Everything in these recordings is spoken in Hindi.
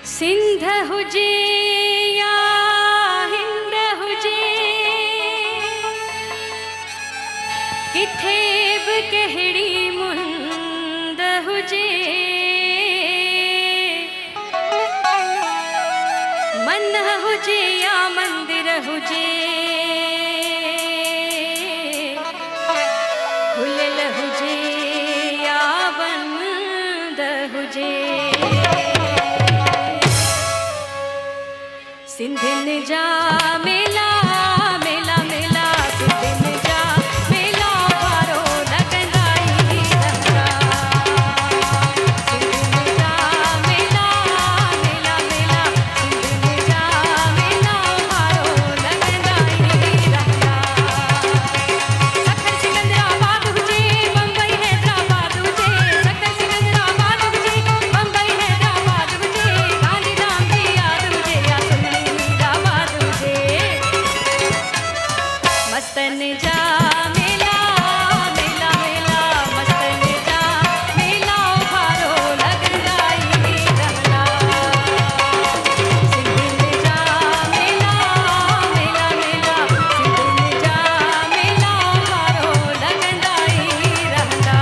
सिंध हुजे या हिंद हुजे, किथे भी कहिड़ी मुंद हुजे, मन हुजे या मंदिर हुजे, खुलियल हुजे या बंद हुजे, सिंधियुनि जा मेला मेला मेला, सिंधियुनि जा मेला वारो लॻंदा ई रहंदा। सिंधियुनि जा मेला मेला मेला, सिंधियुनि जा मेला वारो लॻंदा ई रहंदा। सखर सिकंदराबाद हुजे, बम्बई हैदराबाद हुजे, सखर सिकंदराबाद हुजे, बम्बई हैदराबाद हुजे, गांधीधाम जी याद हुजे या सुन्नी मीराबाद हुजे, मस्तन जा मेला मेला मेला, मस्तन जा मेला वारो लॻंदा ई रहंदा। सिंधियुनि जा मेला मेला मेला, सिंधियुनि जा मेला वारो लॻंदा ई रहंदा।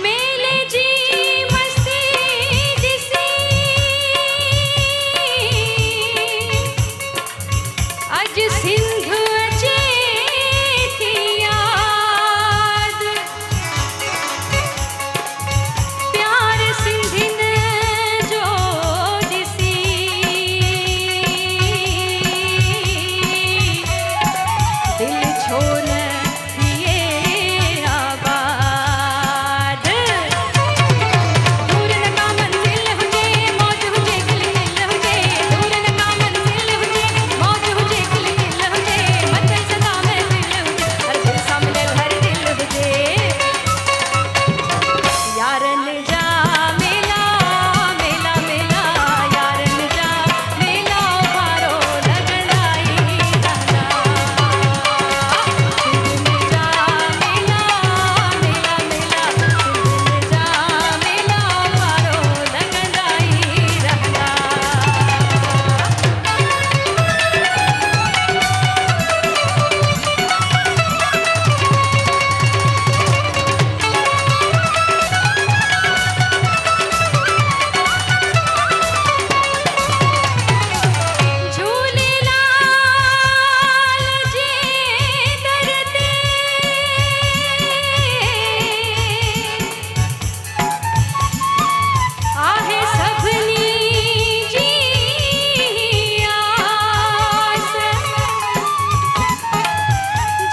मेले जी मस्ती ॾिसी अॼु सिंध अचे थी याद, प्यार सिंधियुनि जो ॾिसी दिल छो न थिए आबाद। दूर न का मंज़िल हुजे, मौज हुजे खिलखिल हुजे, दूर न का मंज़िल हुजे, मौज हुजे खिलखिल हुजे, मचल सदा महफ़िल हुजे, हर दिल सां मिलियल हर दिल हुजे, यारनि जा मेला मेला मेला, यारनि जा मेला वारो लॻंदा ई रहंदा। सिंधियुनि जा मेला मेला मेला, सिंधियुनि जा मेला वारो लॻंदा ई रहंदा। झूलेलाल जे दर ते आहे सभिनी जी आस,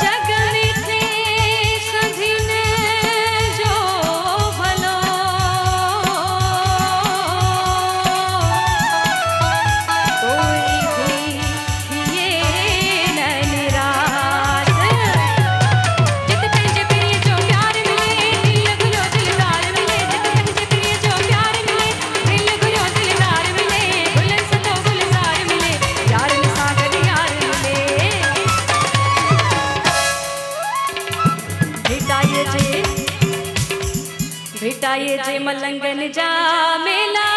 जग में थे सभिनी जो भलो, कोई भी थिए न निराश, जित पंहिंजे प्रिय जो प्यार मिले, दिल घुरियो दिलदार मिले, जित पंहिंजे प्रिय जो प्यार मिले, दिल घुरियो दिलदार मिले, गुलनि सतो गुलज़ार मिले, यारनि सां गॾु यार मिले, भेटाए जे मलंगनि जा मेला।